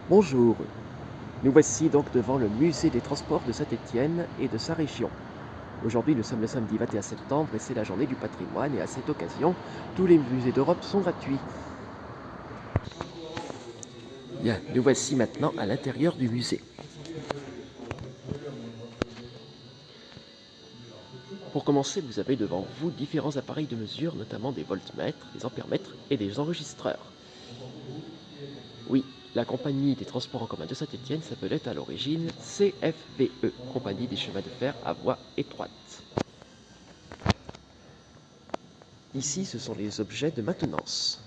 Bonjour, nous voici donc devant le musée des transports de Saint-Étienne et de sa région. Aujourd'hui nous sommes le samedi 21 septembre et c'est la journée du patrimoine et à cette occasion, tous les musées d'Europe sont gratuits. Bien, nous voici maintenant à l'intérieur du musée. Pour commencer, vous avez devant vous différents appareils de mesure, notamment des voltmètres, des ampèremètres et des enregistreurs. Oui, la compagnie des transports en commun de Saint-Étienne s'appelait à l'origine CFVE, Compagnie des chemins de fer à voie étroite. Ici, ce sont les objets de maintenance.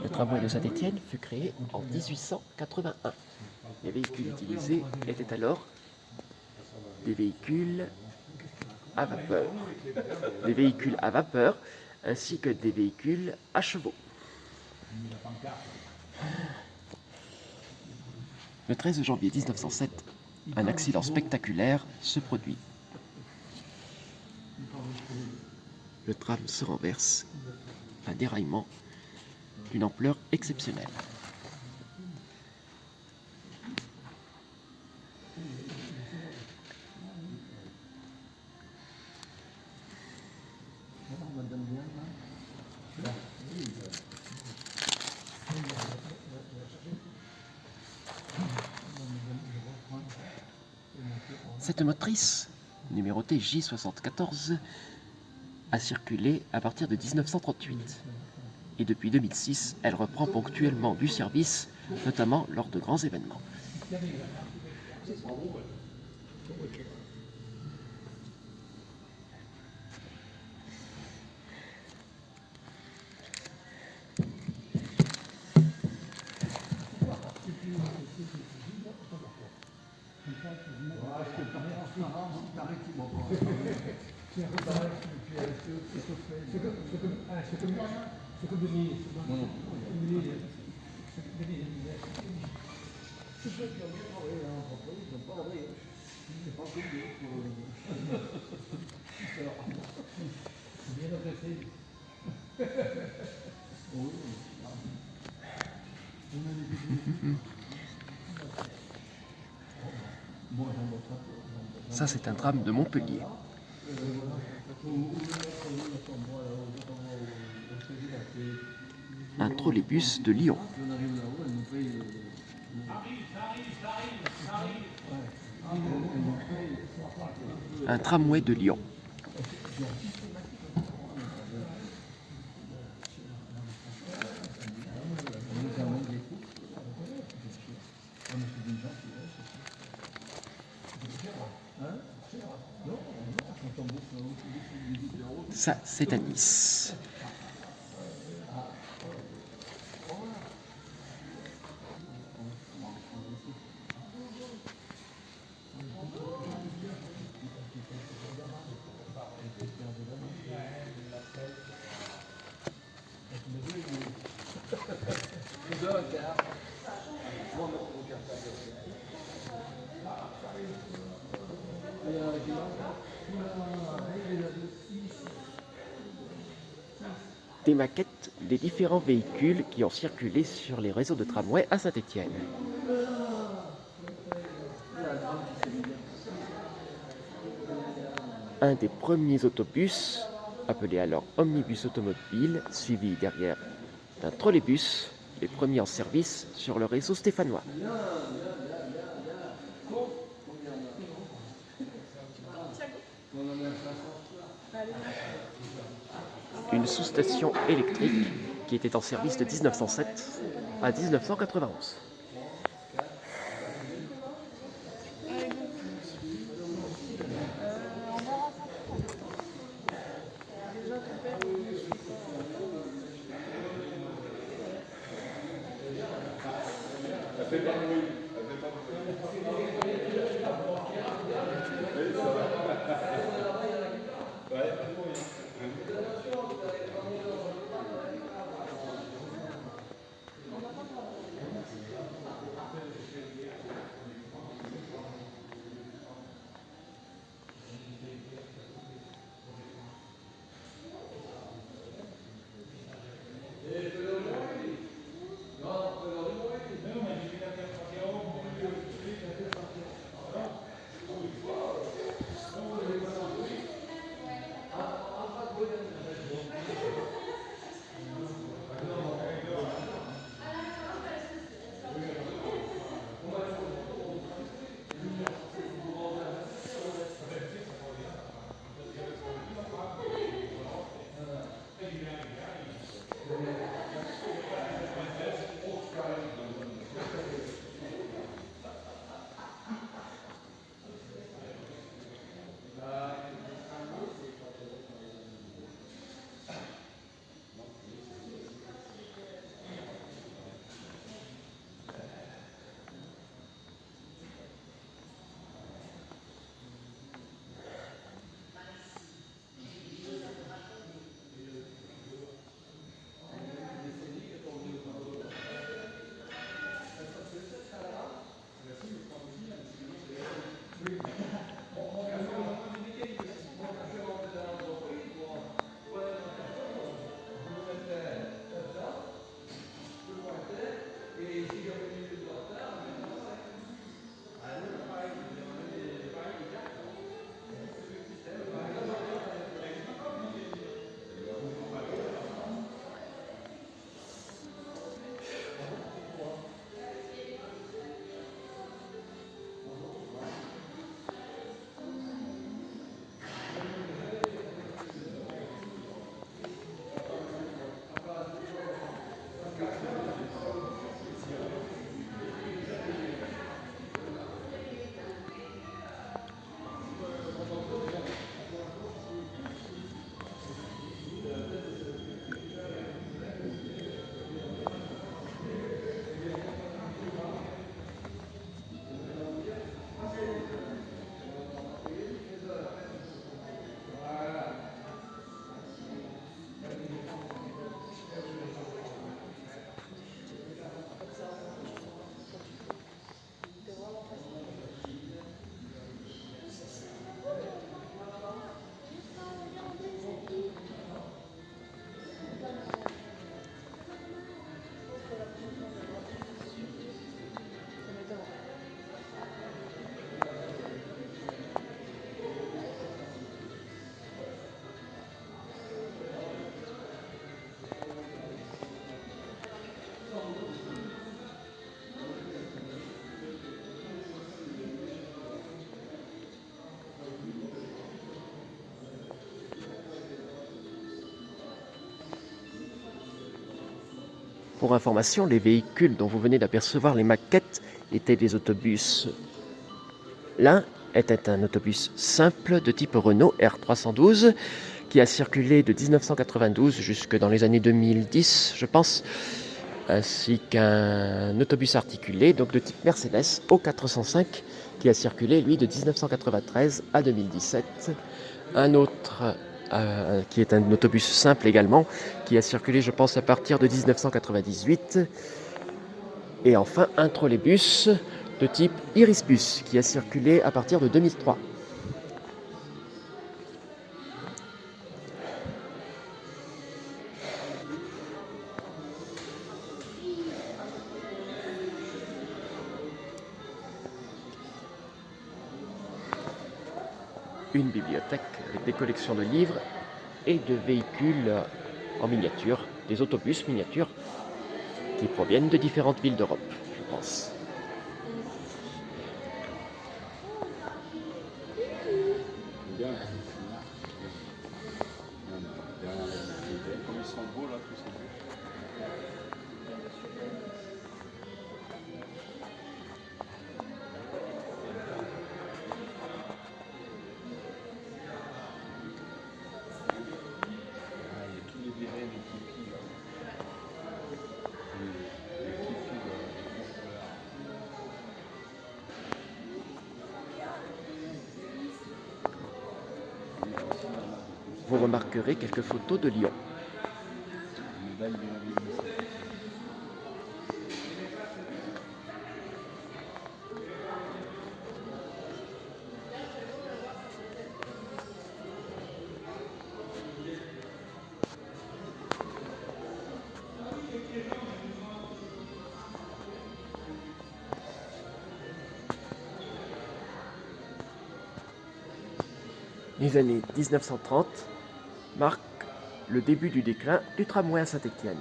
Le tramway de Saint-Étienne fut créé en 1881. Les véhicules utilisés étaient alors des véhicules à vapeur. Des véhicules à vapeur ainsi que des véhicules à chevaux. Le 13 janvier 1907, un accident spectaculaire se produit. Le tram se renverse, un déraillement d'une ampleur exceptionnelle. Cette motrice, numérotée J74, a circulé à partir de 1938. Et depuis 2006, elle reprend ponctuellement du service, notamment lors de grands événements. Ça, c'est un tram de Montpellier. Un trolleybus de Lyon. Un tramway de Lyon. Ça, c'est à Nice. Des maquettes des différents véhicules qui ont circulé sur les réseaux de tramway à Saint-Étienne. Un des premiers autobus, appelé alors omnibus automobile, suivi derrière d'un trolleybus, les premiers en service sur le réseau stéphanois. Une sous-station électrique qui était en service de 1907 à 1991. Pour information, les véhicules dont vous venez d'apercevoir les maquettes étaient des autobus. L'un était un autobus simple de type Renault R312 qui a circulé de 1992 jusque dans les années 2010, je pense, ainsi qu'un autobus articulé, donc de type Mercedes O405, qui a circulé, lui, de 1993 à 2017. Un autre, qui est un autobus simple également, qui a circulé, je pense, à partir de 1998. Et enfin, un trolleybus de type Irisbus, qui a circulé à partir de 2003. Une bibliothèque avec des collections de livres et de véhicules en miniature, des autobus miniatures qui proviennent de différentes villes d'Europe, je pense. Comme ils sont beaux là, tous ces bus. Il y a tous les délais, les tipis là. Les tipis de Vous remarquerez quelques photos de Lyon. une belle ville. Les années 1930 marquent le début du déclin du tramway à Saint-Étienne.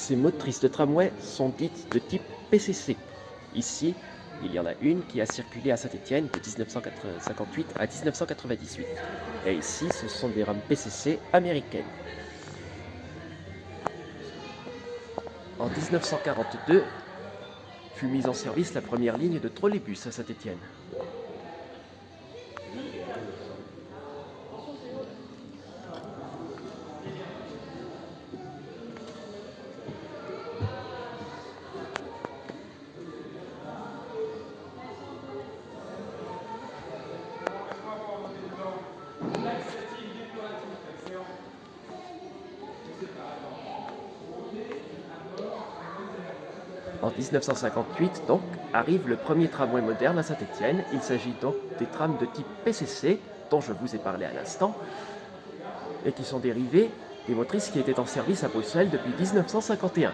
Ces motrices de tramway sont dites de type PCC. Ici, il y en a une qui a circulé à Saint-Étienne de 1958 à 1998. Et ici, ce sont des rames PCC américaines. En 1942, fut mise en service la première ligne de trolleybus à Saint-Étienne. En 1958, donc, arrive le premier tramway moderne à Saint-Étienne. Il s'agit donc des trams de type PCC, dont je vous ai parlé à l'instant, et qui sont dérivés des motrices qui étaient en service à Bruxelles depuis 1951.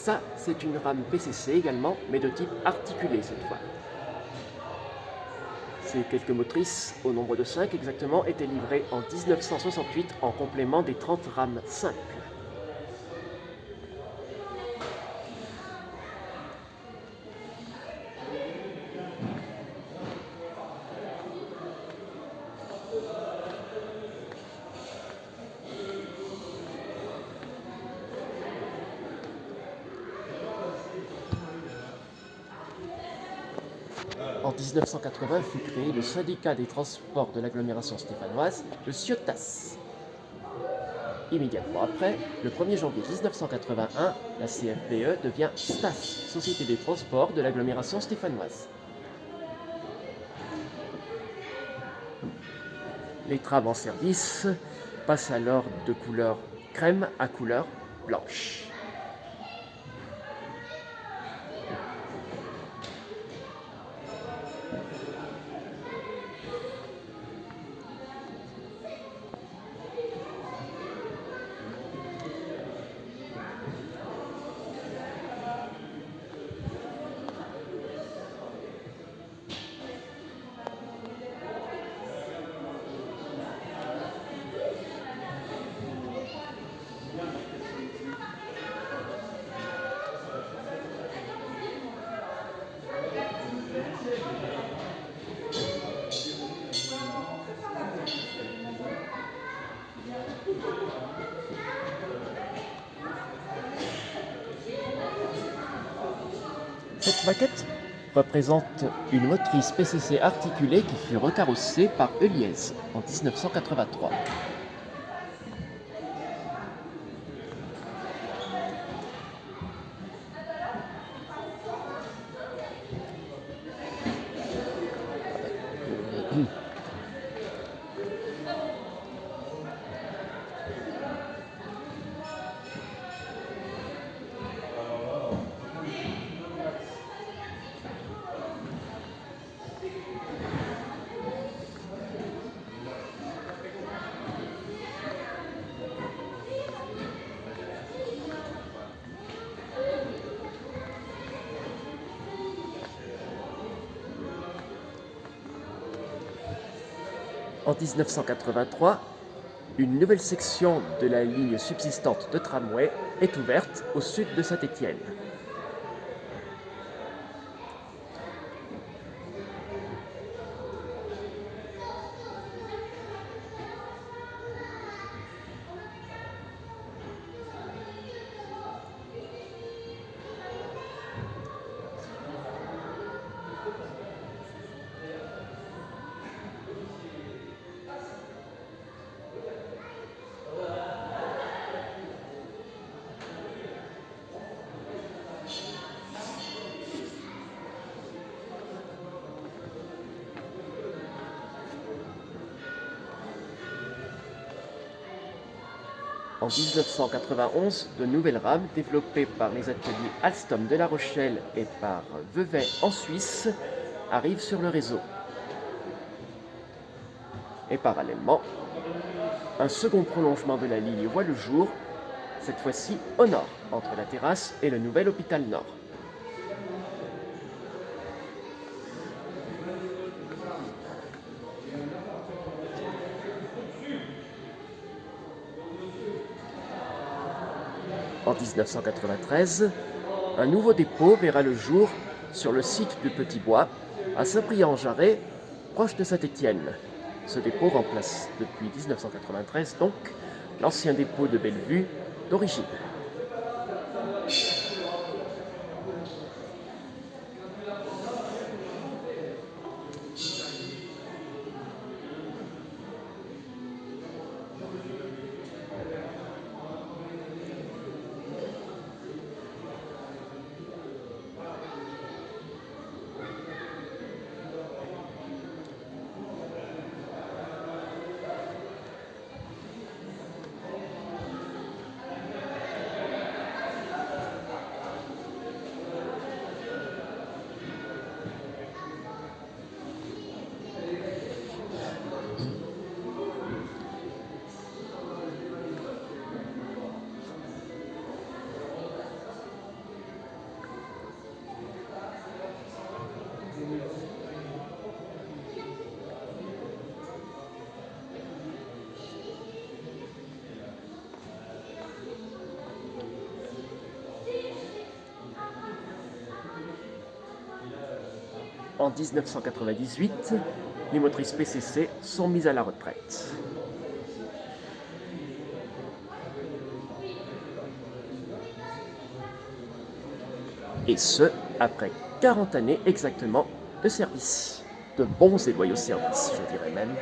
Ça, c'est une rame PCC également, mais de type articulé cette fois. Ces quelques motrices, au nombre de 5 exactement, étaient livrées en 1968 en complément des 30 rames simples. En 1980 fut créé le syndicat des transports de l'agglomération stéphanoise, le SIOTAS. Immédiatement après, le 1er janvier 1981, la CFBE devient STAS, Société des transports de l'agglomération stéphanoise. Les trams en service passent alors de couleur crème à couleur blanche. Cette maquette représente une motrice PCC articulée qui fut recarrossée par Heuliez en 1983. En 1983, une nouvelle section de la ligne subsistante de tramway est ouverte au sud de Saint-Étienne. En 1991, de nouvelles rames développées par les ateliers Alstom de La Rochelle et par Vevey en Suisse arrivent sur le réseau. Et parallèlement, un second prolongement de la ligne voit le jour, cette fois-ci au nord, entre la terrasse et le nouvel hôpital Nord. En 1993, un nouveau dépôt verra le jour sur le site du Petit Bois, à Saint-Priest-en-Jarret, proche de Saint-Étienne. Ce dépôt remplace depuis 1993 donc l'ancien dépôt de Bellevue d'origine. En 1998, les motrices PCC sont mises à la retraite. Et ce, après 40 années exactement de service. De bons et loyaux services, je dirais même.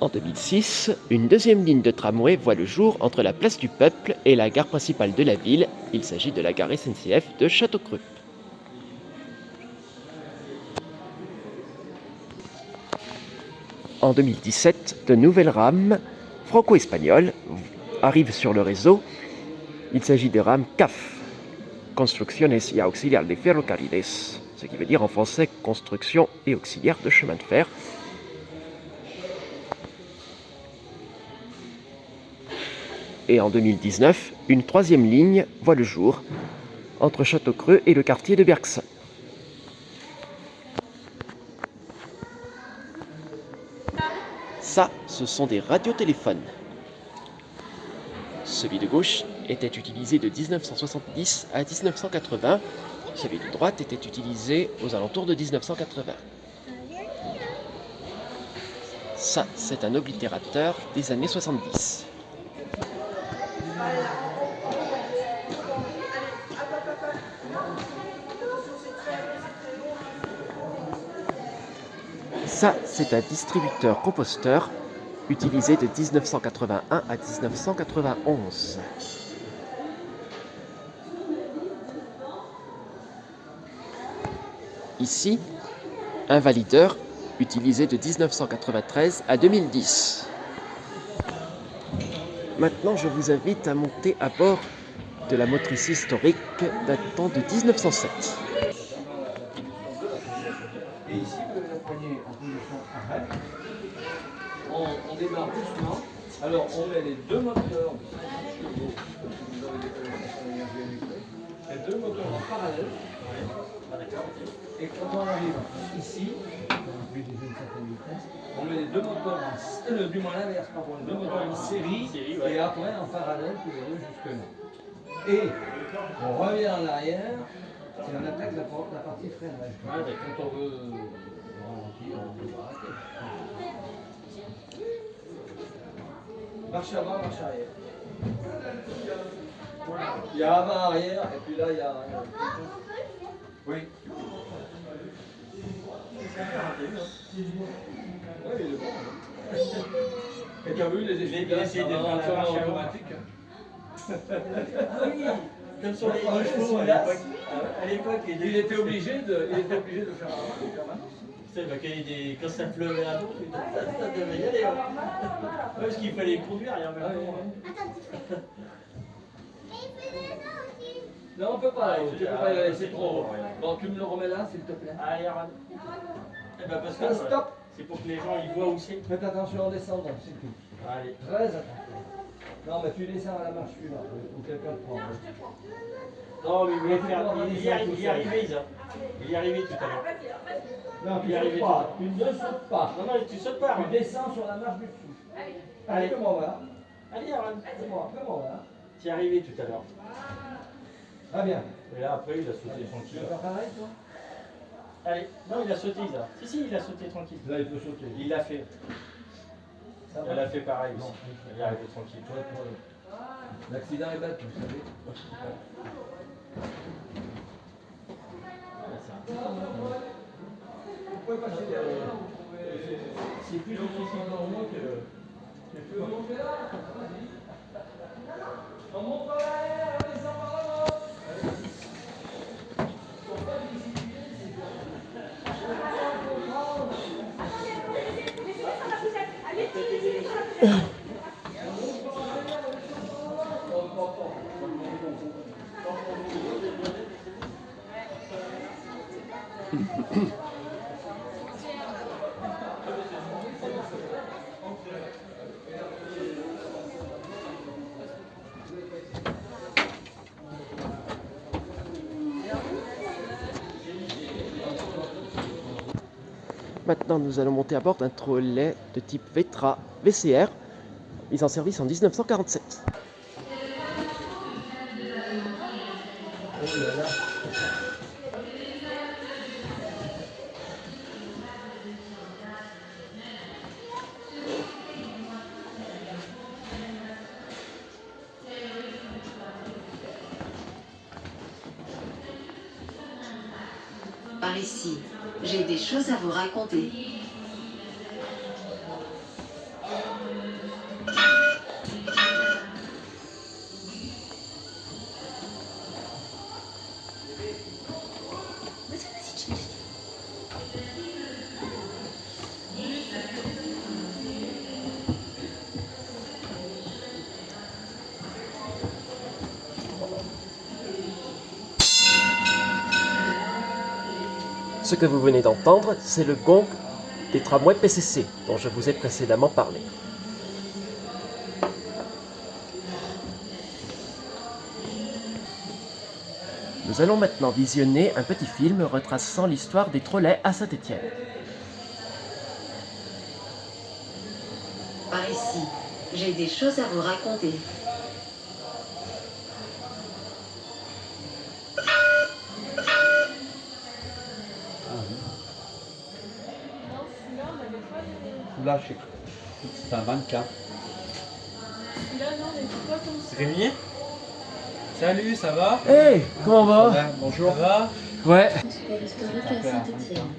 En 2006, une deuxième ligne de tramway voit le jour entre la place du Peuple et la gare principale de la ville. Il s'agit de la gare SNCF de Châteaucreux. En 2017, de nouvelles rames franco-espagnoles arrivent sur le réseau. Il s'agit de rames CAF, Construcciones y Auxiliar de Ferrocarriles, ce qui veut dire en français construction et auxiliaire de chemin de fer. Et en 2019, une troisième ligne voit le jour entre Châteaucreux et le quartier de Bergson. Ça, ce sont des radiotéléphones. Celui de gauche était utilisé de 1970 à 1980. Celui de droite était utilisé aux alentours de 1980. Ça, c'est un oblitérateur des années 70. Ça, c'est un distributeur-composteur utilisé de 1981 à 1991. Ici, un valideur utilisé de 1993 à 2010. Maintenant, je vous invite à monter à bord de la motrice historique datant de 1907. on démarre doucement. Alors, on met les deux moteurs de 50 chevaux, parce que vous avez des connexions d'énergie électrique, les deux moteurs en parallèle. Et quand on arrive ici, on utilise une certaine vitesse, on met les deux moteurs du moins l'inverse, pardon, les deux moteurs en série, et après en parallèle, tous les deux jusque-là. Et on revient en arrière, et on attaque la partie freinage. Quand on veut ralentir, on peut arrêter. Marche avant, marche arrière. Il y a avant, arrière, et puis là, il y a... Oui. Oui, il est bon. Et tu as vu les essais de marche automatique? Oui, comme sur les chevaux à l'époque. Il était obligé de faire la main, Quand ça pleuvait à l'eau, ça devait y aller. Parce qu'il fallait conduire, il y a même temps. Non, on peut pas, tu peux pas y aller, c'est trop. Bon, tu me le remets là, s'il te plaît. Allez, Aaron. Eh ben parce que Stop. c'est pour que les gens ils voient où c'est. Faites attention en descendant, c'est tout. Allez. Très attention. Non, mais tu descends à la marche suivante, ou quelqu'un te prend. Non, mais il y est arrivé, Isa. Il y est arrivé tout à l'heure. Non, tu sautes pas, tu ne sautes pas. Non, non, tu sautes pas. Tu descends sur la marche du dessous. Allez, fais-moi voir. Allez, Aaron. Fais-moi voir. Tu es arrivé tout à l'heure. Ah bien. Et là, après, il a sauté Tu tranquille. veux faire pareil, toi? Allez. Non, il a sauté, Isa. Si, il a sauté tranquille. Là, il peut sauter. Il l'a fait. Ça va. Elle a fait pareil aussi. Il est arrivé tranquille. L'accident est bête, vous savez. Vous pouvez passer derrière. C'est plus difficile pour moi que... Tu veux monter là? Vas-y. On monte par l'arrière, on descend par là-bas. Maintenant, nous allons monter à bord d'un trolley de type Vetra VCR, mis en service en 1947. Par ici, j'ai des choses à vous raconter. Ce que vous venez d'entendre, c'est le gong des tramways PCC, dont je vous ai précédemment parlé. Nous allons maintenant visionner un petit film retraçant l'histoire des trolleys à Saint-Étienne. Par ici, j'ai des choses à vous raconter. Là, c'est un mannequin. Rémi? Salut, ça va? Hey, comment on va? Bonjour. Ça va? Ouais. Transport historique à Saint-Étienne.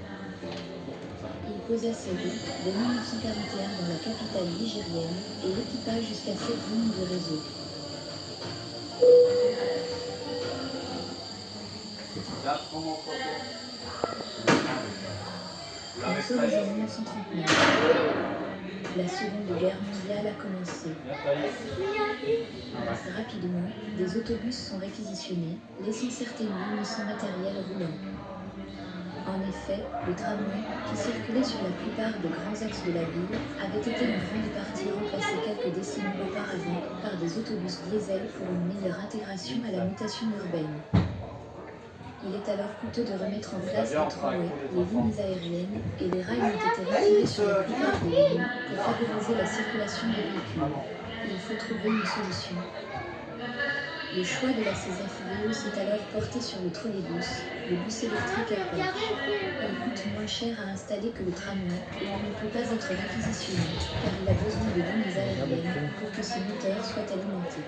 Il posait ses routes dès 1941 dans la capitale ligérienne et l'équipage jusqu'à 7 lignes de réseau. Nous sommes en 1939. La Seconde Guerre mondiale a commencé. Assez rapidement, des autobus sont réquisitionnés, laissant certainement son matériel roulant. En effet, le tramway, qui circulait sur la plupart des grands axes de la ville, avait été une grande trolleybus diesel pour une meilleure intégration à la mutation urbaine. Il est alors coûteux de remettre en place les tramways, les lignes aériennes et les rails ont été retirés sur la plupart des lignes pour favoriser la circulation des véhicules. Il faut trouver une solution. Le choix de la CZFVE s'est alors porté sur le trolleybus, le bus électrique à perche. Il coûte moins cher à installer que le tramway et il ne peut pas être réquisitionné car il a besoin de lignes aériennes pour que ses moteurs soient alimentés.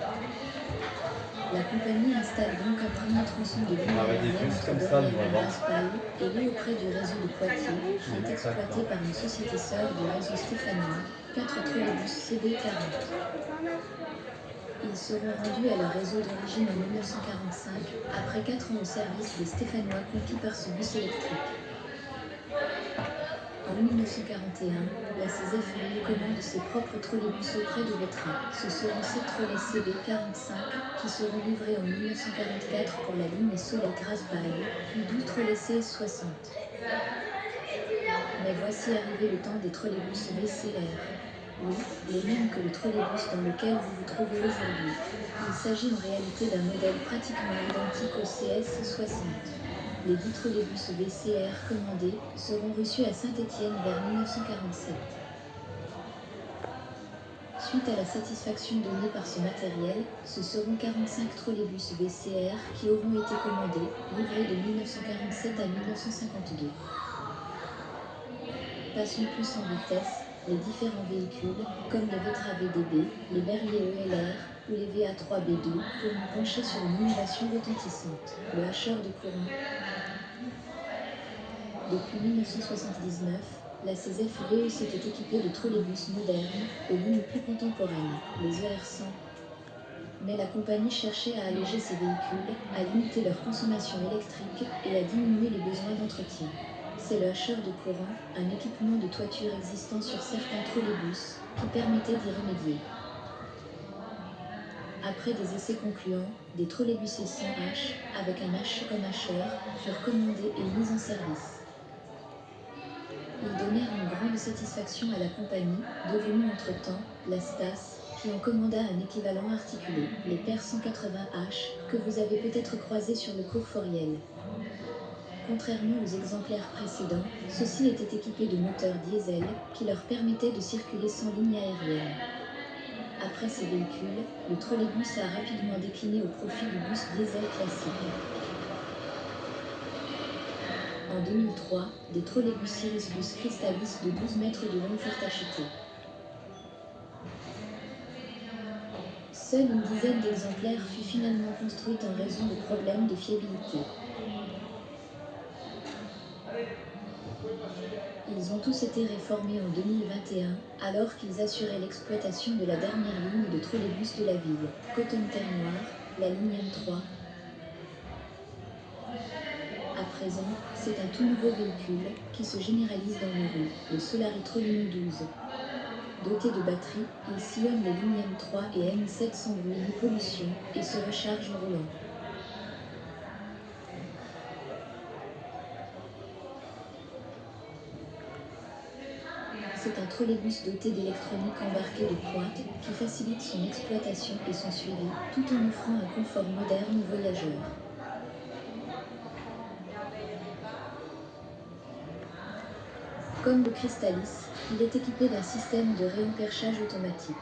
La compagnie installe donc un premier tronçon de ligne aérienne entre Dorian et Raspail et lui auprès du réseau de Poitiers qui est exploité par une société sœur du réseau stéphanois, 4 trolleybus CB40. Ils seront rendus à leur réseau d'origine en 1945, après 4 ans au service des Stéphanois conquis par ce bus électrique. En 1941, la CZFVE commande ses propres trolleybus auprès de Vetra. Ce seront 7 trolleys CB45 qui seront livrés en 1944 pour la ligne Soleil-Raspail, puis 12 trolleys CS60. Mais voici arrivé le temps des trolleybus VCR. Oui, les mêmes que le trolleybus dans lequel vous vous trouvez aujourd'hui. Il s'agit en réalité d'un modèle pratiquement identique au CS60. Les 10 trolleybus VCR commandés seront reçus à Saint-Étienne vers 1947. Suite à la satisfaction donnée par ce matériel, ce seront 45 trolleybus VCR qui auront été commandés, livrés de 1947 à 1952. Passons plus en vitesse. Les différents véhicules, comme les Vetra VDB, les Berliet ELR ou les VA3B2, pourront pencher sur une innovation retentissante, le hacheur de courant. Depuis 1979, la CZFVE s'était équipée de trolleybus modernes aux lignes plus contemporaines, les ER100. Mais la compagnie cherchait à alléger ses véhicules, à limiter leur consommation électrique et à diminuer les besoins d'entretien. C'est le hacheur de courant, un équipement de toiture existant sur certains trolleybus, qui permettait d'y remédier. Après des essais concluants, des trolleybus S100H, avec un H comme hacheur, furent commandés et mis en service. Ils donnèrent une grande satisfaction à la compagnie, devenue entre-temps la Stas, qui en commanda un équivalent articulé, les PER 180H, que vous avez peut-être croisés sur le cours Foriel. Contrairement aux exemplaires précédents, ceux-ci étaient équipés de moteurs diesel qui leur permettaient de circuler sans ligne aérienne. Après ces véhicules, le trolleybus a rapidement décliné au profit du bus diesel classique. En 2003, des trolleybus Cirrusbus Crystalis de 12 mètres de long furent achetés. Seule une dizaine d'exemplaires fut finalement construite en raison de problèmes de fiabilité. Ils ont tous été réformés en 2021, alors qu'ils assuraient l'exploitation de la dernière ligne de trolleybus de la ville, Cotonne-Terre-Noire, la ligne M3. À présent, c'est un tout nouveau véhicule qui se généralise dans les rues, le Solari Trolino 12. Doté de batterie, il sillonne les lignes M3 et M7 sans bruit ni pollution et se recharge en roulant. C'est un trolleybus doté d'électronique embarquée de pointe qui facilite son exploitation et son suivi, tout en offrant un confort moderne aux voyageurs. Comme le Crystalis, il est équipé d'un système de réemperchage automatique.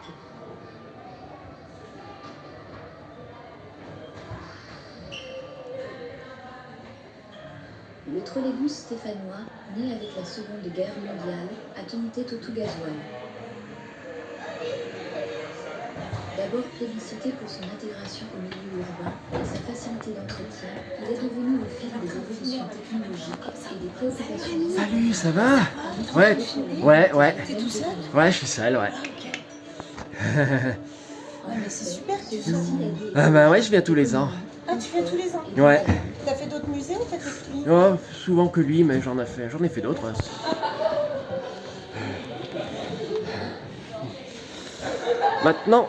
Le trolleybus stéphanois, né avec la Seconde Guerre mondiale, a tenu tête au tout gasoil. D'abord plébiscité pour son intégration au milieu urbain et sa facilité d'entretien, il est devenu au fil des évolutions technologiques et des préoccupations... Salut, ça va? Ouais. T'es tout seul? Ouais, je suis seul, ouais. Ouais, mais c'est super que tu sois. Ah bah ouais, je viens tous les ans. Ah, tu viens tous les ans? Ouais. T'as fait d'autres musées ou t'as fait que lui? Oh, souvent que lui, mais j'en ai fait d'autres. Maintenant,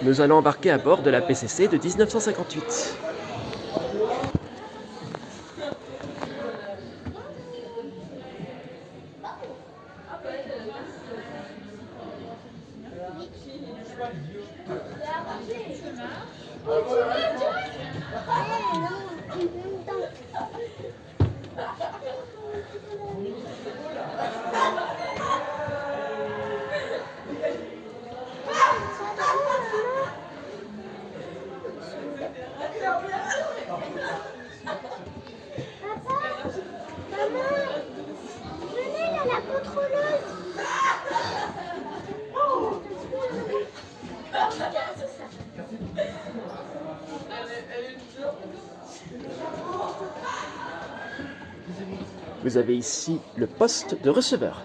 nous allons embarquer à bord de la PCC de 1958. Vous avez ici le poste de receveur.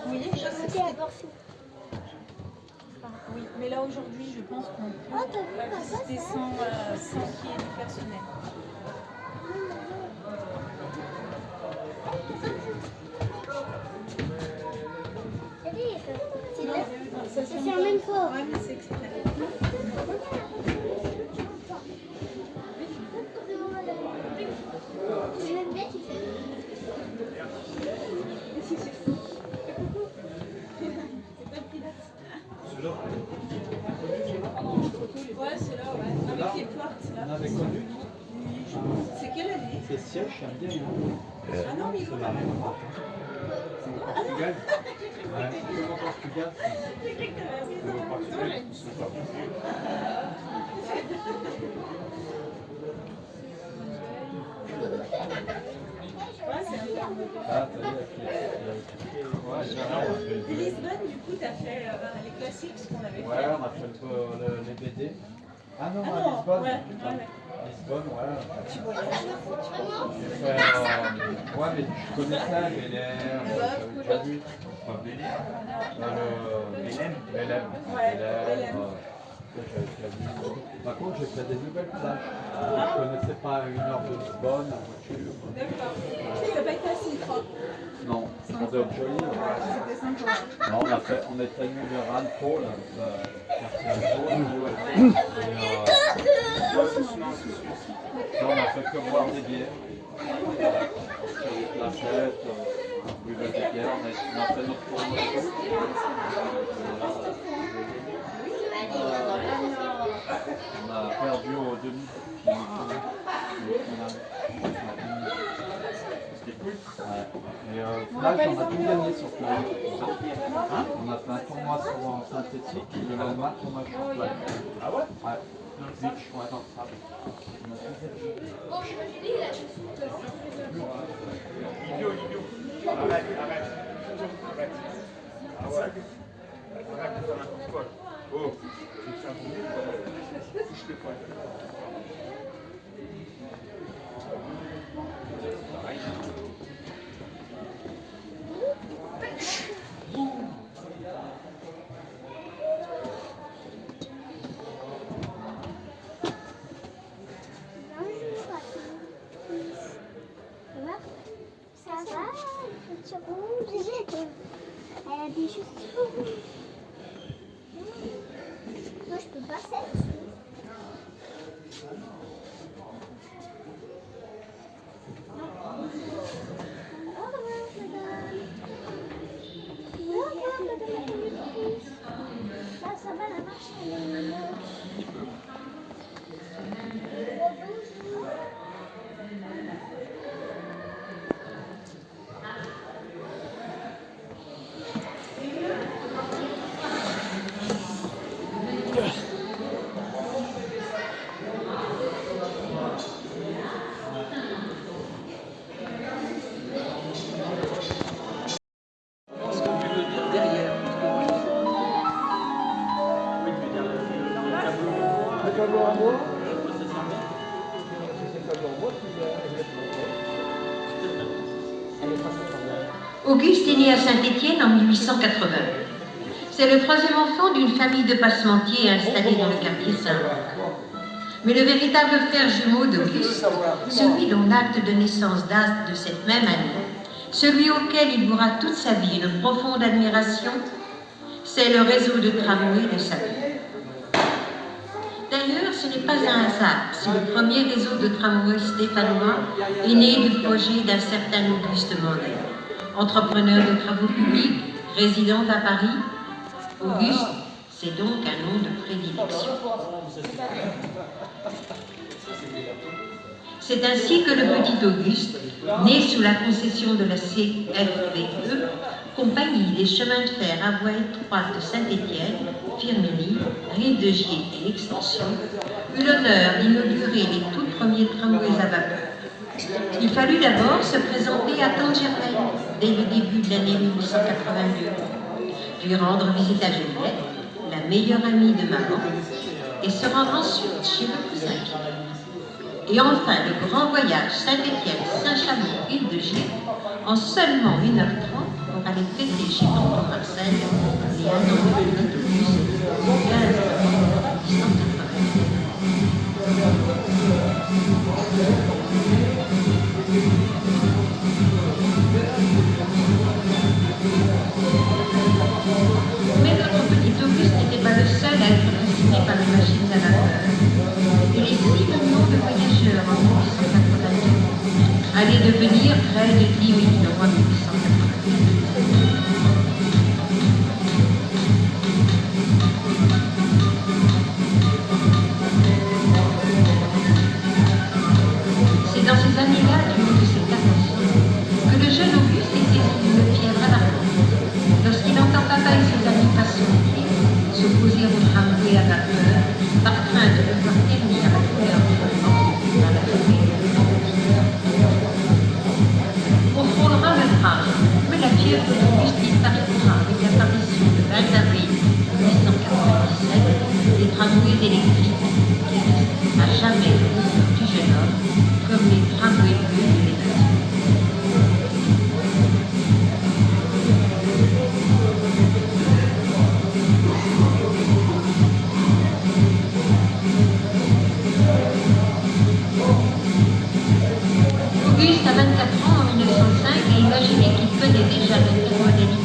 Oui, je sais. Oui, mais là aujourd'hui, je pense qu'on peut visiter sans qu'il y ait du personnel. C'est en même fois. Oui, mais c'est exprès. Je vais me mettre, il fait. Ouais, c'est là, ouais. Avec les portes, là. On avait connu. C'est quelle année? C'est siège, j'aime bien. Ah non, mais il faut C'est la même fois. C'est au Portugal. Ouais, c'est au Portugal. Ouais, c'est un peu. Ah, t'as vu, Et Lisbonne, du coup, t'as fait les classiques, ce qu'on avait fait. ouais, on a fait les BD. Ah non, Ah à non, Lisbonne. ouais. Lisbonne, ouais. Tu voyages. J'ai fait, ouais, mais je connaissais Bélem, j'avais déjà vu. Enfin, Bélem. Bélem. Ouais, Bélem. J'avais déjà vu. Par contre, j'ai fait des nouvelles plages. Je connaissais pas à 1 heure de Lisbonne en voiture. D'accord. T'as pas été à Sintra? Non, on est au Joli. C'était sympa. Non, on était venu de Ranpo, là, quartier Ranpo. On a fait que boire des bières. Sur les placettes, on buvait des bières, on a fait notre promotion. On a perdu au demi. C'était cool. Ouais. Et là, on a tout gagné sur plage. Hein, on a fait un tournoi sur synthétique et le lendemain, on a sur plage. Ah ouais? Ouais. Beach, ouais, dans le sable. Livio. Arrête. Ah ouais? Arrête de faire n'importe quoi. Oh, j'ai fait un bon livre. Touche les poils. Ça va, petit rouge. Elle a des chaussures rouges. Moi, je peux pas celle-ci. Au revoir, madame. Au revoir, madame la conductrice. Là, ça va, la marche, elle est moche. Bonjour. Est-ce que tu veux dire derrière? Oui, tu veux dire le tableau. Le tableau à moi? Pourquoi ça servait? C'est le tableau à moi qui Auguste est né à Saint-Étienne en 1880. C'est le troisième enfant d'une famille de passementiers installée dans le quartier Saint-Roch. Mais le véritable frère jumeau d'Auguste, celui dont l'acte de naissance date de cette même année, celui auquel il vouera toute sa vie une profonde admiration, c'est le réseau de tramway de sa vie. D'ailleurs, ce n'est pas un hasard si le premier réseau de tramway stéphanois est né du projet d'un certain Auguste Mondel, entrepreneur de travaux publics, résident à Paris. Auguste, c'est donc un nom de prédilection. C'est ainsi que le petit Auguste, né sous la concession de la CFVE, Compagnie des chemins de fer à voie étroite de Saint-Étienne, Firminy, Rive-de-Gier et Extension, eut l'honneur d'inaugurer les tout premiers tramways à vapeur. Il fallut d'abord se présenter à Tante Germaine dès le début de l'année 1882, lui rendre visite à Juliette, la meilleure amie de maman, et se rendre ensuite chez le cousin Pierre. Et enfin, le grand voyage Saint-Étienne-Saint-Chamond-Île-de-Gier en seulement 1h30 pour aller fêter chez tonton Marcel les 1 an de l'autobus au 15 novembre 1880. Mais notre petit Auguste n'était pas le seul à être fasciné par les machines à vapeur. Et les 6 millions de voyageurs en 1882 allaient devenir près de 10 millions en 1880. C'est dans ces années-là, du haut de ses 14 ans, que le jeune Auguste est saisi d'une fièvre alarmante lorsqu'il entend papa et ses amis patienter, s'opposer au tramway à vapeur, par crainte de devoir tenir la couleur du vent dans la forêt de l'Antiquaire. On frôlera le tram, mais la fièvre d'Auguste disparaîtra avec l'apparition le 20 avril 1897 des tramways électriques qui restent à jamais au cœur du jeune homme comme les tramways bleus de l'évasion. Auguste, à 24 ans en 1905, a imaginé qu'il venait déjà d'intermodalité.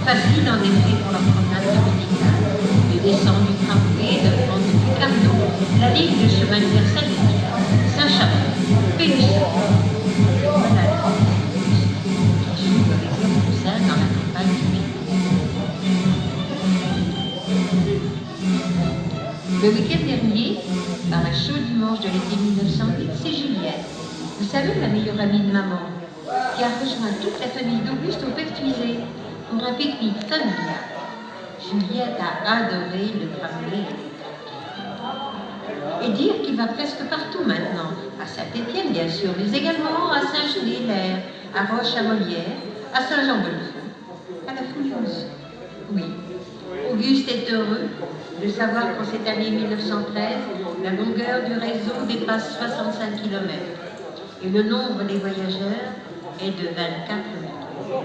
Facile en effet pour la promenade dominicale, de descendre du tramway et de prendre depuis Carnot la ligne de chemin de fer Saint-Étienne, Saint-Chamond, Pélussin. Voilà qui joue avec le cousin dans la campagne du Pays. Le week-end dernier, par un chaud dimanche de l'été 1908, c'est Juliette, vous savez, la meilleure amie de maman, qui a rejoint toute la famille d'Auguste au Pertuisé pour un pique-nique familial. Juliette a adoré le tramway électrique. Et dire qu'il va presque partout maintenant, à Saint-Étienne bien sûr, mais également à Saint-Gelais-l'Air, à Roche-à-Molière, à Saint-Jean-Bonnefonds, à la Fouillouse. Oui, Auguste est heureux de savoir qu'en cette année 1913, la longueur du réseau dépasse 65 km et le nombre des voyageurs est de 24 millions.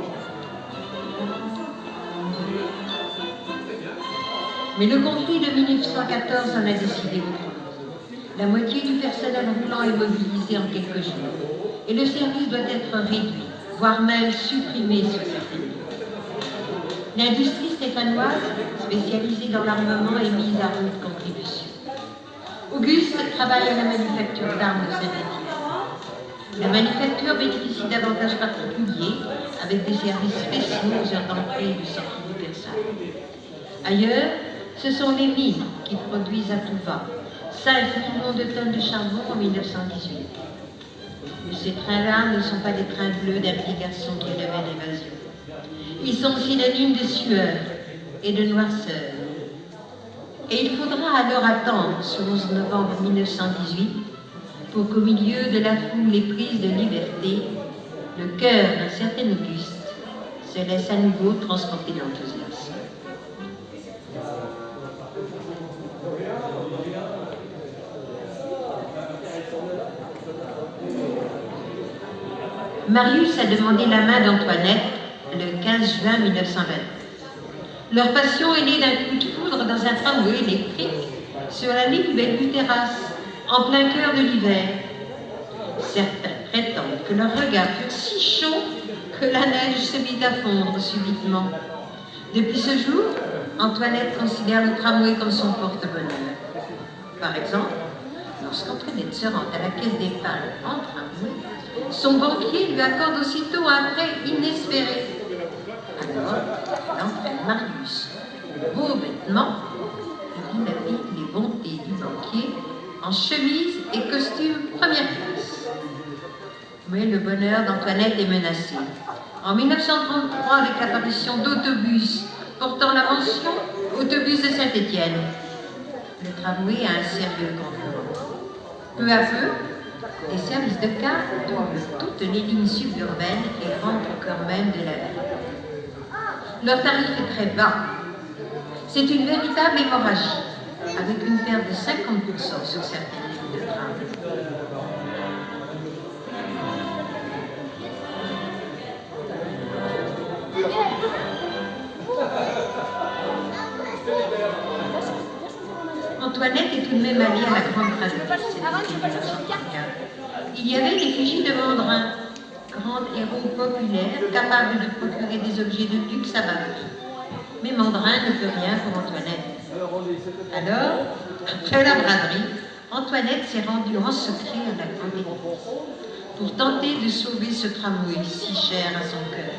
Mais le conflit de 1914 en a décidé autrement. La moitié du personnel roulant est mobilisé en quelques jours et le service doit être réduit, voire même supprimé sur certaines lignes. L'industrie stéphanoise, spécialisée dans l'armement, est mise à rude contribution. Auguste travaille à la manufacture d'armes de Saint-Étienne. La manufacture bénéficie d'avantages particuliers avec des services spéciaux aux heures d'entrée et de sortie du personnel. Ailleurs, ce sont les mines qui produisent à tout va 5 millions de tonnes de charbon en 1918. Mais ces trains-là ne sont pas des trains bleus d'un petit garçon qui rêvait l'évasion. Ils sont synonymes de sueur et de noirceur. Et il faudra alors attendre ce 11 novembre 1918 pour qu'au milieu de la foule éprise de liberté, le cœur d'un certain Auguste se laisse à nouveau transporter d'enthousiasme. Marius a demandé la main d'Antoinette le 15 juin 1920. Leur passion est née d'un coup de foudre dans un tramway électrique sur la ligne Bellevue-Terrasse, en plein cœur de l'hiver. Certains prétendent que leurs regards furent si chauds que la neige se mit à fondre subitement. Depuis ce jour, Antoinette considère le tramway comme son porte-bonheur. Par exemple, lorsqu'Antoinette se rend à la caisse d'épargne en tramway, son banquier lui accorde aussitôt un prêt inespéré. Alors, elle entraîne Marius, beau vêtement, et dilapide les bontés du banquier en chemise et costume première classe. Mais le bonheur d'Antoinette est menacé. En 1933, avec l'apparition d'autobus portant la mention Autobus de Saint-Étienne, le tramway a un sérieux concurrent. Peu à peu, les services de car doublent toutes les lignes suburbaines et rentrent au cœur même de la ville. Leur tarif est très bas. C'est une véritable hémorragie, avec une perte de 50% sur certaines lignes de tram. Antoinette est tout de même alliée à la grande tragédie. Il y avait l'effigie de Mandrin, grand héros populaire, capable de procurer des objets de luxe à bas prix. Mais Mandrin ne peut rien pour Antoinette. Alors, après la braderie, Antoinette s'est rendue en secret à la grande église pour tenter de sauver ce tramway si cher à son cœur.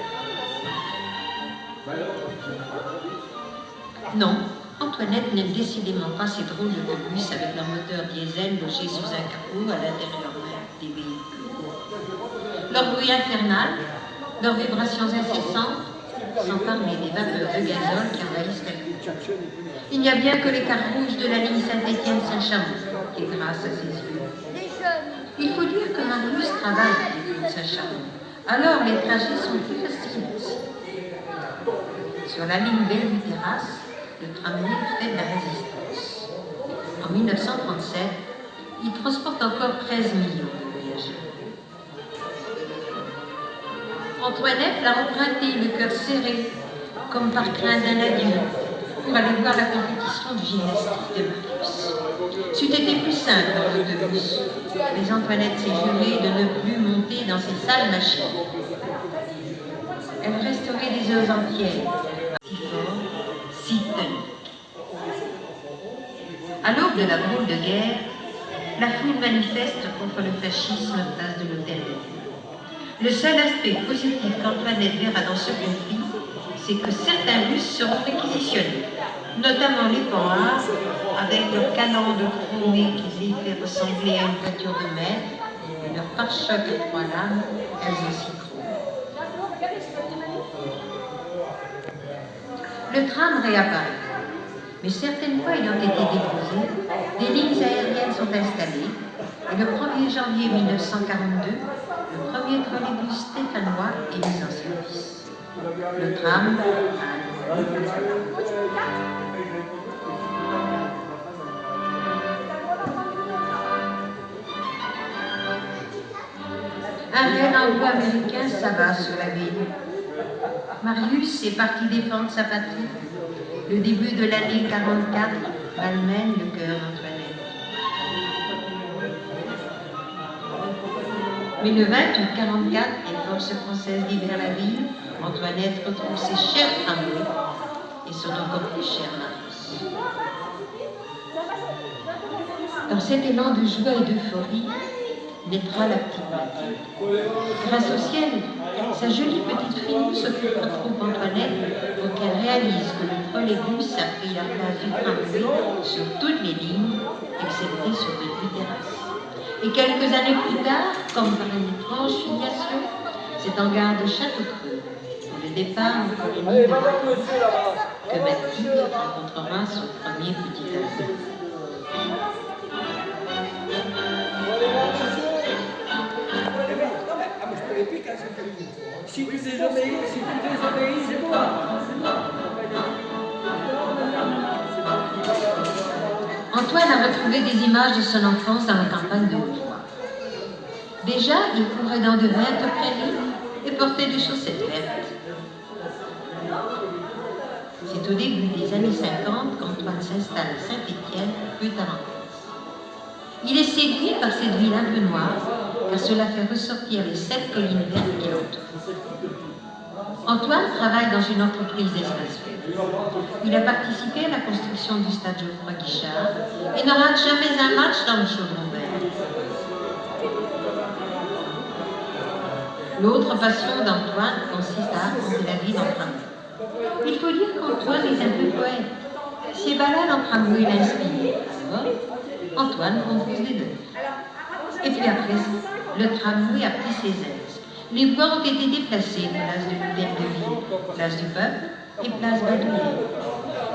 Non, Antoinette n'aime décidément pas ces drôles de bus avec leur moteur diesel logé sous un capot à l'intérieur même des véhicules. Leur bruit infernal, leurs vibrations incessantes, sans parler des vapeurs de gazole qui envahissent la ville. Il n'y a bien que les cars rouges de la ligne Saint-Étienne-Saint-Chamond qui est grâce à ses yeux. Il faut dire que Marius travaille à l'école de Saint-Chamond, alors les trajets sont plus faciles aussi. Sur la ligne Bellevue-Terrasse, le tramway fait de la résistance. En 1937, il transporte encore 13 millions de voyageurs. Antoinette l'a emprunté le cœur serré, comme par crainte d'un adieu, pour aller voir la compétition de gymnastique de Marius. C'eût été plus simple dans l'autobus, mais Antoinette s'est jurée de ne plus monter dans ces sales machines. Elle restaurait des œufs entières, si fort, si toniques. À l'aube de la drôle de guerre, la foule manifeste contre le fascisme place de l'Hôtel de Ville. Le seul aspect positif qu'Antoinette verra dans ce conflit, c'est que certains bus seront réquisitionnés, notamment les Panhards, avec leurs calandres chromées qui les fait ressembler à une voiture de maître, et leurs pare-chocs à 3 lames, elles aussi chromées. Le tram réapparaît, mais certaines fois ayant été déposées, des lignes aériennes sont installées, et le 1er janvier 1942, le premier trolleybus stéphanois est mis en service. Le tram un réel anglo-américain s'abat sur la ville. Marius est parti défendre sa patrie. Le début de l'année 44 malmène le cœur d'Antoinette. Mais le 20 août 44, les forces françaises libèrent la ville. Antoinette retrouve ses chers tramways et son encore plus cher Marius. Dans cet élan de joie et d'euphorie, naîtra la petite Mathilde. Grâce au ciel, sa jolie petite frimousse occupera trop Antoinette pour qu'elle réalise que le trolleybus a pris la place du tramway sur toutes les lignes, excepté sur Bellevue-Terrasse. Et quelques années plus tard, comme par une étrange filiation, c'est en gare de Château-Creux, pour le départ en colonie de vacances, que Mathilde rencontrera son premier petit ami. Si tu désobéis, c'est moi. Antoine a retrouvé des images de son enfance dans la campagne de Haute-Loire. Déjà, il courait dans de vertes prairies et portait des chaussettes vertes. C'est au début des années 50 qu'Antoine s'installe à Saint-Étienne, rue Tarentaise. Il est séduit par cette ville un peu noire, car cela fait ressortir les 7 collines vertes qui l'entourent. Antoine travaille dans une entreprise d'espace vert. Il a participé à la construction du stade Geoffroy-Guichard et ne rate jamais un match dans le chaudron vert. L'autre passion d'Antoine consiste à raconter la vie en tramway. Il faut dire qu'Antoine est un peu poète. Ses balades en tramway l'inspirent. Alors, Antoine compose les deux. Et puis après, le tramway a pris ses aises. Les voies ont été déplacées, place de l'Hôtel de Ville, place du Peuple et place Badoulier.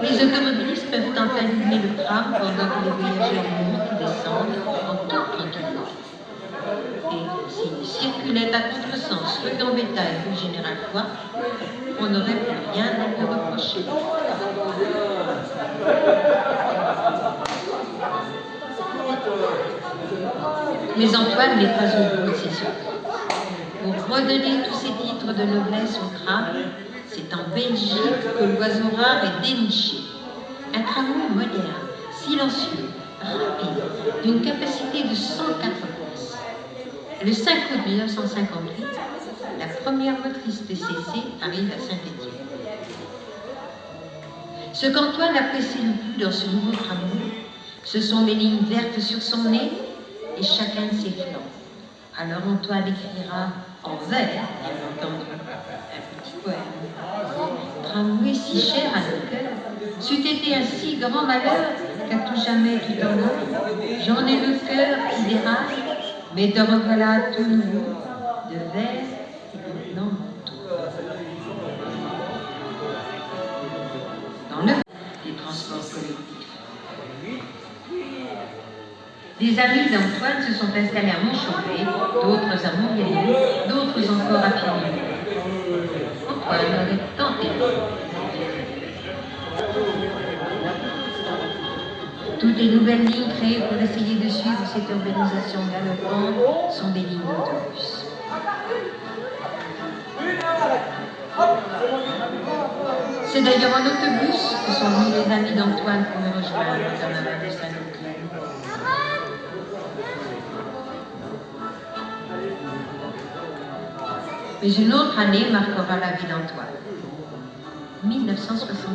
Les automobilistes peuvent enfin doubler le tram pendant que les voyageurs montent ou descendent en toute tranquillité. Et s'ils circulaient à contresens, rue Gambetta et rue Général Foy, on n'aurait plus rien à lui reprocher. Mais Antoine n'est pas au bout de ses surprises. Pour redonner tous ces titres de noblesse au tram, c'est en Belgique que l'oiseau rare est déniché. Un tramway moderne, silencieux, rapide, d'une capacité de 104 places. Le 5 août 1958, la première motrice PCC arrive à Saint-Étienne. Ce qu'Antoine apprécie le plus dans ce nouveau tramway, ce sont les lignes vertes sur son nez et chacun de ses flancs. Alors Antoine écrira en vers, bien entendu, un petit poème. Tramway si cher à nos cœurs, c'eût été un si grand malheur qu'à tout jamais tu t'en vas. J'en ai le cœur qui déraille, mais te revoilà tout nouveau, de verre et dans mon tour. Dans le des transports collectifs. Des amis d'Antoine se sont installés à Montchauvet, d'autres à Montpellier, d'autres encore à Pierre. Antoine aurait tenté. Toutes les nouvelles lignes créées pour essayer de suivre cette urbanisation galopante sont des lignes d'autobus. C'est d'ailleurs en autobus que sont venus les amis d'Antoine pour le rejoindre dans la rue de Saint-Étienne. Mais une autre année marquera la vie d'Antoine. 1968.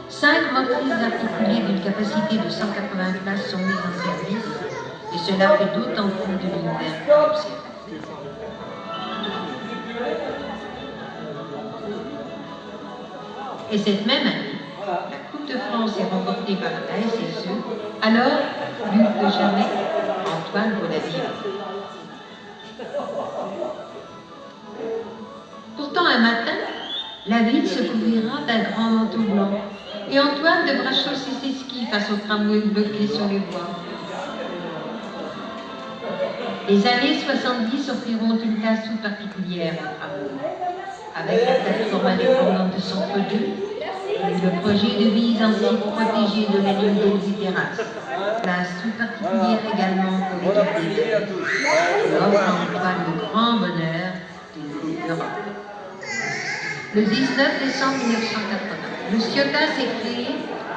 5 motrices articulées d'une capacité de 180 places sont mises en service, et cela fait d'autant plus de lignes vertes observées. Et cette même année, la Coupe de France est remportée par la SSE, alors, plus que jamais, Antoine Bonaville. Pourtant, un matin, la ville se couvrira d'un grand manteau blanc, et Antoine devra chausser ses skis face au tramway bloqué sur les voies. Les années 70 offriront une place toute particulière au tramway. Avec la plateforme indépendante de son produit, le projet de mise en site protégé de la ligne des terrasses. Place toute particulière également pour l'équipe des Verts. L'offre à Antoine le grand bonheur d'une Coupe d'Europe. Le 19 décembre 1980, le CIOTA s'est créé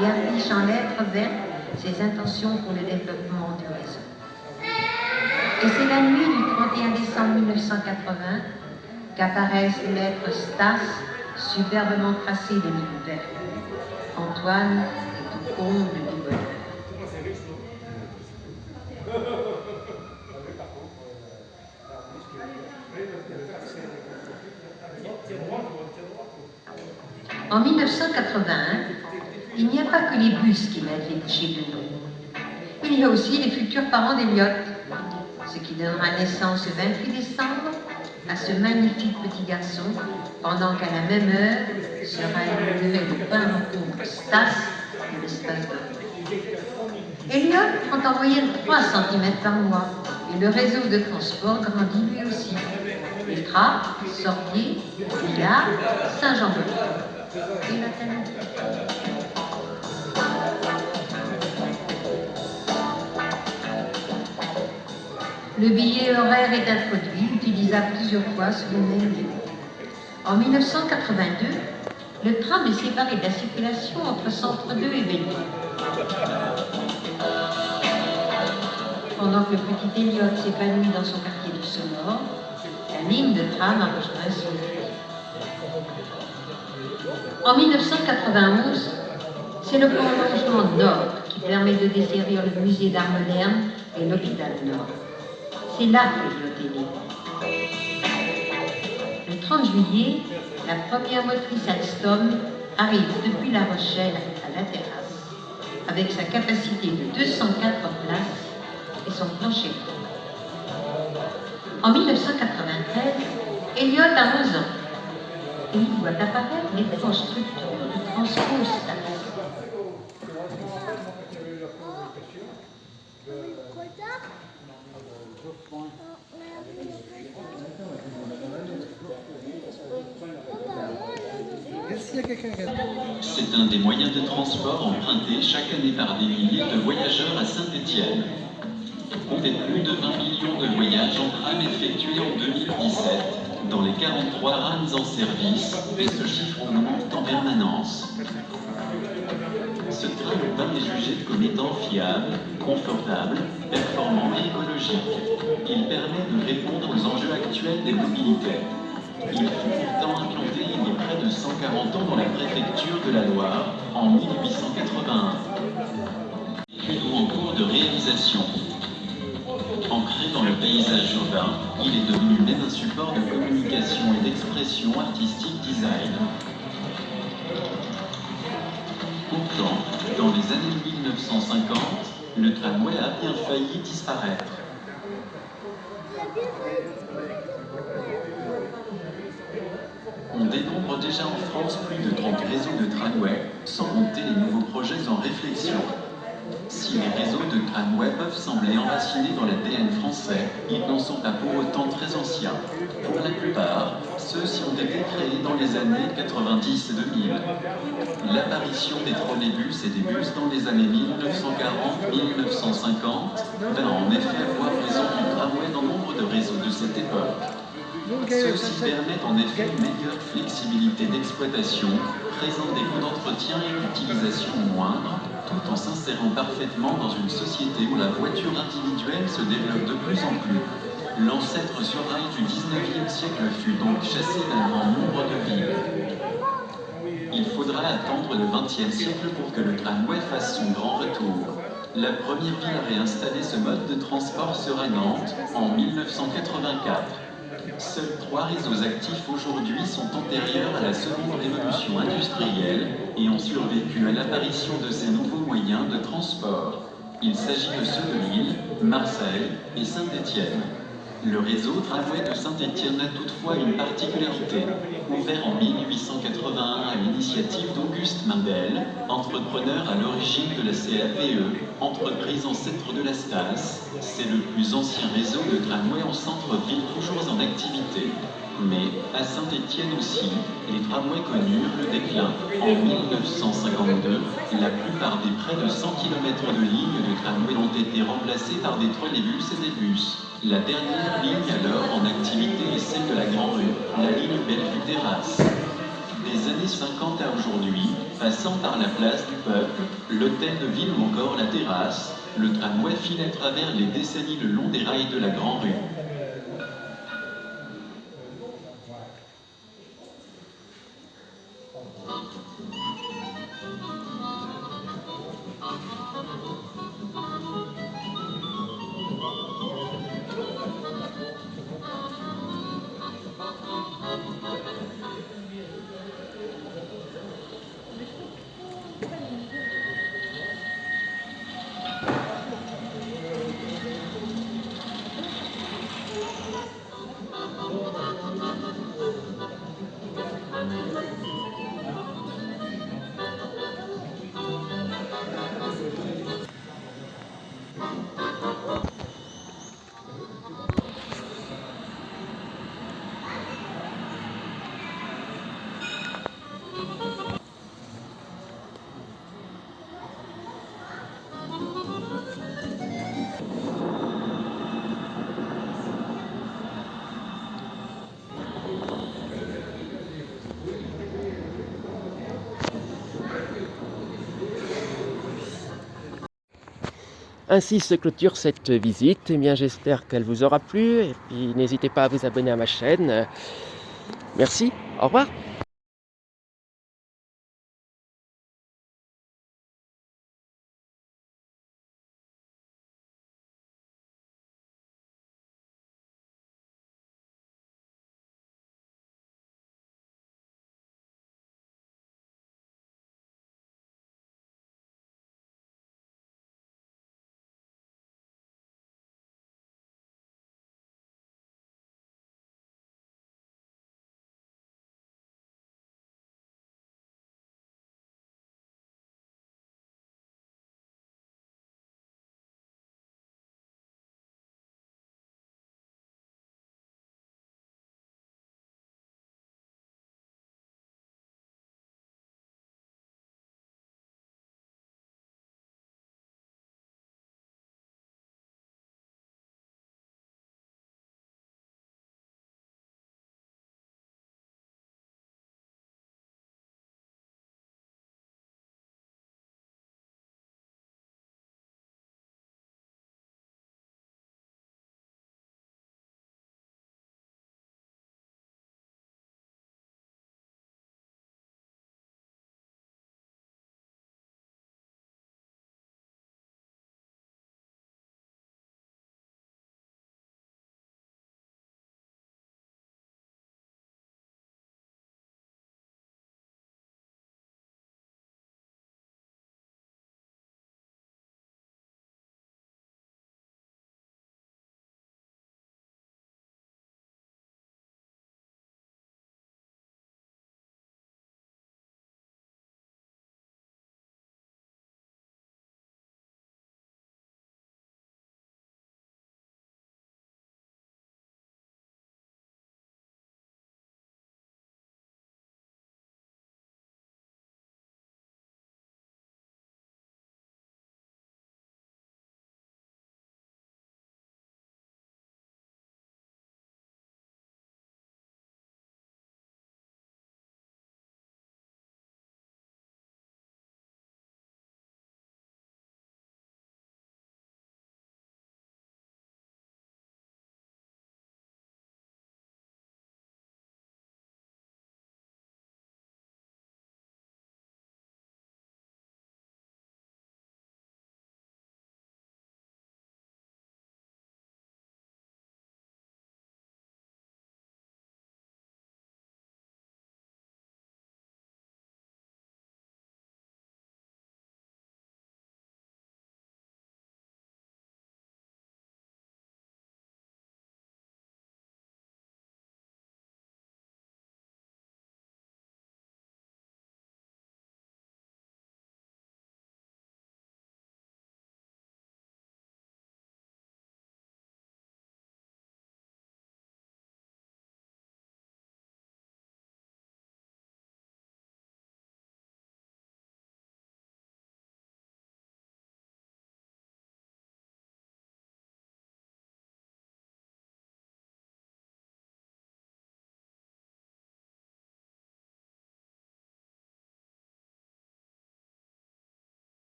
et affiche en lettres vertes ses intentions pour le développement du réseau. Et c'est la nuit du 31 décembre 1980 qu'apparaissent les lettres STAS, superbement tracées de lignes vertes. Antoine est au comble du bonheur. En 1981, il n'y a pas que les bus qui mettent les couchers de nom. Il y a aussi les futurs parents d'Eliott, ce qui donnera naissance le 28 décembre à ce magnifique petit garçon, pendant qu'à la même heure sera inauguré le point de rencontre Stas de l'espace d'Orly. Eliott prend en moyenne 3 cm par mois et le réseau de transport grandit lui aussi. Étra, Sorbier, Villard, Saint-Jean-Baptiste et la Thalie. Le billet horaire est introduit, utilisable plusieurs fois sur le même lieu. En 1982, Le tram est séparé de la circulation entre Centre 2 et Belleville. Pendant que le petit Elliot s'épanouit dans son quartier de Sonore, la ligne de tram a rejoint son puits. En 1991, c'est le prolongement nord qui permet de desservir le musée d'art moderne et l'hôpital Nord. C'est là que Elliot est né. Le 30 juillet, la première motrice Alstom arrive depuis La Rochelle à La Terrasse, avec sa capacité de 204 places et son plancher. En 1993, Elliot a 11 ans et il voit apparaître l'étrange structure de Transpostas. C'est un des moyens de transport empruntés chaque année par des milliers de voyageurs à Saint-Étienne. On fait plus de 20 millions de voyages en tram effectués en 2017 dans les 43 rames en service et ce chiffre augmente en permanence. Ce train est jugé comme étant fiable, confortable, performant et écologique. Il permet de répondre aux enjeux actuels des mobilités. Il fut pourtant implanté il y a près de 140 ans dans la préfecture de la Loire, en 1881. Étude en cours de réalisation. Ancré dans le paysage urbain, il est devenu même un support de communication et d'expression artistique design. Pourtant, dans les années 1950, le tramway a bien failli disparaître. On dénombre déjà en France plus de 30 réseaux de tramway, sans compter les nouveaux projets en réflexion. Si les réseaux de tramway peuvent sembler enracinés dans l'ADN français, ils n'en sont pas pour autant très anciens. Pour la plupart, ceux-ci ont été créés dans les années 90 et 2000. L'apparition des trolleybus et des bus dans les années 1940-1950 va en effet avoir raison du tramway dans nombre de réseaux de cette époque. Ceux-ci permettent en effet une meilleure flexibilité d'exploitation, présentent des coûts d'entretien et d'utilisation moindres, tout en s'insérant parfaitement dans une société où la voiture individuelle se développe de plus en plus. L'ancêtre sur rail du 19e siècle fut donc chassé d'un grand nombre de villes. Il faudra attendre le 20e siècle pour que le tramway fasse son grand retour. La première ville à réinstaller ce mode de transport sera Nantes en 1984. Seuls 3 réseaux actifs aujourd'hui sont antérieurs à la seconde révolution industrielle et ont survécu à l'apparition de ces nouveaux moyens de transport. Il s'agit de ceux de Lille, Marseille et Saint-Étienne. Le réseau tramway de Saint-Étienne a toutefois une particularité. Ouvert en 1881 à l'initiative d'Auguste Mindel, entrepreneur à l'origine de la CAPE, entreprise ancêtre de la Stas, c'est le plus ancien réseau de tramway en centre-ville toujours en activité. Mais, à Saint-Étienne aussi, les tramways connurent le déclin. En 1952, la plupart des près de 100 km de lignes de tramway ont été remplacés par des trolleybus et des bus. La dernière ligne alors en activité est celle de la Grand Rue, la ligne Bellevue-Terrasse. Des années 50 à aujourd'hui, passant par la place du Peuple, l'hôtel de ville ou encore la Terrasse, le tramway file à travers les décennies le long des rails de la Grand Rue. ainsi se clôture cette visite. Eh bien, j'espère qu'elle vous aura plu. Et puis, n'hésitez pas à vous abonner à ma chaîne. Merci, au revoir.